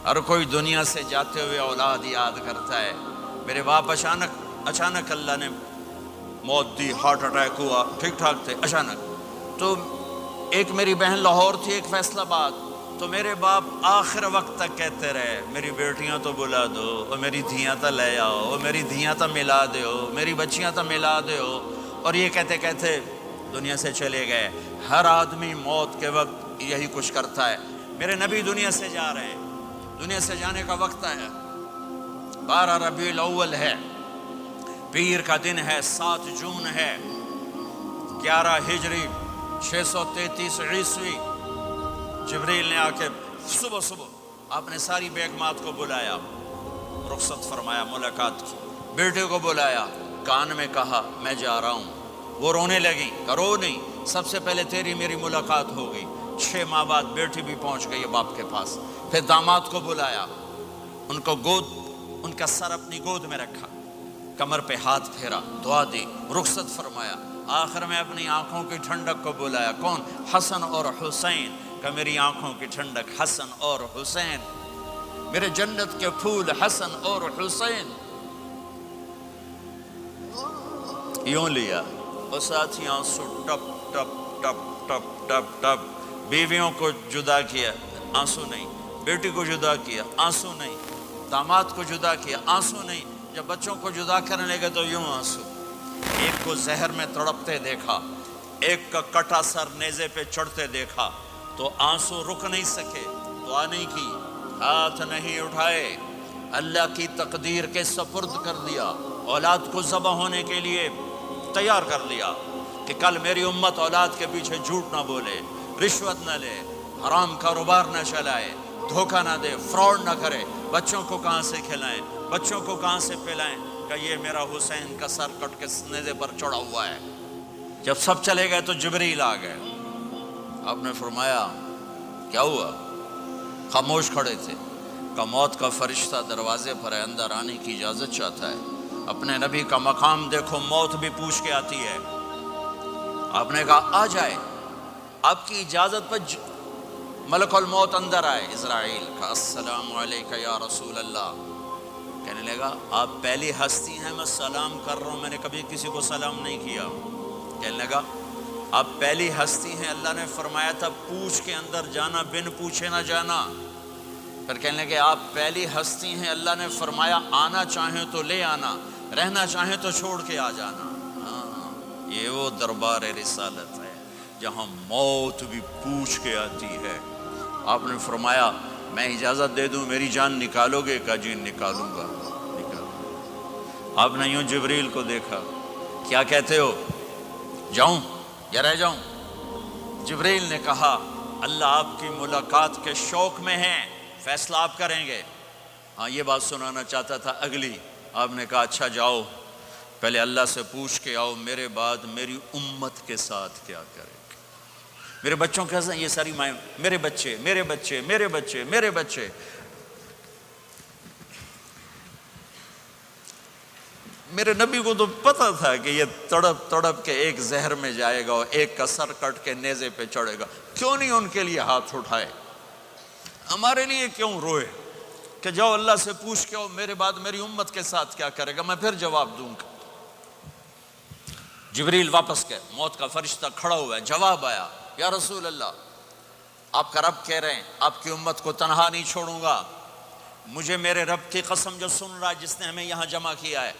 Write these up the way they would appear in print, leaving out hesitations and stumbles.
ہر کوئی دنیا سے جاتے ہوئے اولاد یاد کرتا ہے. میرے باپ اچانک اللہ نے موت دی، ہارٹ اٹیک ہوا، ٹھیک ٹھاک تھے، اچانک. تو ایک میری بہن لاہور تھی، ایک فیصل آباد. تو میرے باپ آخر وقت تک کہتے رہے میری بیٹیاں تو بلا دو، اور میری دھیاں تو لے آؤ، اور میری دھیاں تو ملا دیو، میری بچیاں تو ملا دیو. اور یہ کہتے کہتے دنیا سے چلے گئے. ہر آدمی موت کے وقت یہی کچھ کرتا ہے. میرے نبی دنیا سے جا رہے ہیں، دنیا سے جانے کا وقت ہے. 12 ربیع الاول ہے، پیر کا دن ہے، 7 جون ہے، 11 ہجری 633 عیسوی. جبریل نے آ کے صبح آپ نے ساری بیگمات کو بلایا، رخصت فرمایا، ملاقات کی. بیٹے کو بلایا، کان میں کہا میں جا رہا ہوں. وہ رونے لگی، کرو نہیں، سب سے پہلے تیری میری ملاقات ہو گئی. 6 ماہ بعد بیٹی بھی پہنچ گئی باپ کے پاس. پھر داماد کو بلایا، ان کا سر اپنی گود میں رکھا، کمر پہ ہاتھ پھیرا، دعا دی، رخصت فرمایا. آخر میں اپنی آنکھوں کی ٹھنڈک کو بلایا. کون؟ حسن اور حسین. کہ میری آنکھوں کی ٹھنڈک حسن اور حسین، میرے جنت کے پھول حسن اور حسین. یوں لیا اور ساتھ ہی آنسو ٹپ ٹپ ٹپ ٹپ ٹپ ٹپ. بیویوں کو جدا کیا، آنسو نہیں. بیٹی کو جدا کیا، آنسو نہیں. داماد کو جدا کیا، آنسو نہیں. جب بچوں کو جدا کرنے لگے تو یوں آنسو. ایک کو زہر میں تڑپتے دیکھا، ایک کا کٹا سر نیزے پہ چڑھتے دیکھا تو آنسو رک نہیں سکے. دعا نہیں کی، ہاتھ نہیں اٹھائے، اللہ کی تقدیر کے سپرد کر دیا. اولاد کو ذبح ہونے کے لیے تیار کر لیا کہ کل میری امت اولاد کے پیچھے جھوٹ نہ بولے، رشوت نہ لے، حرام کاروبار نہ چلائے، دھوکہ نہ دے، فراڈ نہ کرے. بچوں کو کہاں سے کھلائیں، بچوں کو کہاں سے پلائیں؟ کہ یہ میرا حسین کا سر کٹ کے نیزے پر چڑھا ہوا ہے. جب سب چلے گئے تو جبریل آ گئے. آپ نے فرمایا کیا ہوا؟ خاموش کھڑے تھے. کہ موت کا فرشتہ دروازے پر ہے، اندر آنے کی اجازت چاہتا ہے. اپنے نبی کا مقام دیکھو، موت بھی پوچھ کے آتی ہے. آپ نے کہا آ جائے. آپ کی اجازت پر ملک الموت اندر آئے. اسرائیل کا السلام علیکہ یا رسول اللہ. کہنے لگا آپ پہلی ہستی ہیں، میں سلام کر رہا ہوں، میں نے کبھی کسی کو سلام نہیں کیا. کہنے لگا آپ پہلی ہستی ہیں، اللہ نے فرمایا تھا پوچھ کے اندر جانا، بن پوچھے نہ جانا. پھر کہنے لگے آپ پہلی ہستی ہیں، اللہ نے فرمایا آنا چاہیں تو لے آنا، رہنا چاہیں تو چھوڑ کے آ جانا. ہاں، یہ وہ دربار رسالت ہے جہاں موت بھی پوچھ کے آتی ہے. آپ نے فرمایا میں اجازت دے دوں میری جان نکالو گے؟ کہا جی نکالوں گا. آپ نے یوں جبریل کو دیکھا، کیا کہتے ہو، جاؤں یا رہ جاؤں؟ جبریل نے کہا اللہ آپ کی ملاقات کے شوق میں ہیں، فیصلہ آپ کریں گے. ہاں یہ بات سنانا چاہتا تھا اگلی. آپ نے کہا اچھا جاؤ، پہلے اللہ سے پوچھ کے آؤ میرے بعد میری امت کے ساتھ کیا کرے گا. میرے بچوں کے ساتھ یہ ساری مائیں، میرے بچے میرے بچے میرے بچے میرے بچے. میرے نبی کو تو پتا تھا کہ یہ تڑپ تڑپ کے ایک زہر میں جائے گا اور ایک کا سر کٹ کے نیزے پہ چڑھے گا. کیوں نہیں ان کے لیے ہاتھ اٹھائے؟ ہمارے لیے کیوں روئے کہ جاؤ اللہ سے پوچھ کے آؤ میرے بعد میری امت کے ساتھ کیا کرے گا، میں پھر جواب دوں گا. جبریل واپس گئے، موت کا فرشتہ کھڑا ہوا ہے. جواب آیا یا رسول اللہ آپ کا رب کہہ رہے ہیں آپ کی امت کو تنہا نہیں چھوڑوں گا. مجھے میرے رب کی قسم جو سن رہا ہے جس نے ہمیں یہاں جمع کیا ہے،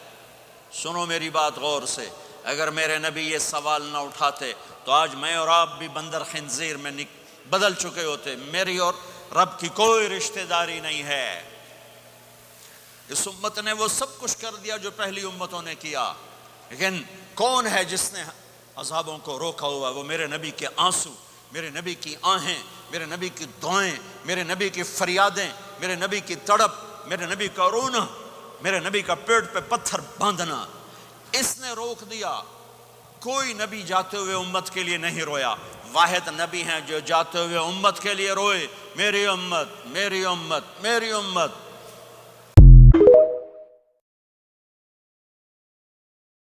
سنو میری بات غور سے. اگر میرے نبی یہ سوال نہ اٹھاتے تو آج میں اور آپ بھی بندر خنزیر میں بدل چکے ہوتے. میری اور رب کی کوئی رشتہ داری نہیں ہے. اس امت نے وہ سب کچھ کر دیا جو پہلی امتوں نے کیا، لیکن کون ہے جس نے عذابوں کو روکا ہوا؟ وہ میرے نبی کے آنسو، میرے نبی کی آہیں، میرے نبی کی دعائیں، میرے نبی کی فریادیں، میرے نبی کی تڑپ، میرے نبی کا رونا، میرے نبی کا پیٹ پہ پتھر باندھنا. اس نے روک دیا. کوئی نبی جاتے ہوئے امت کے لیے نہیں رویا. واحد نبی ہیں جو جاتے ہوئے امت کے لیے روئے، میری امت میری امت میری امت.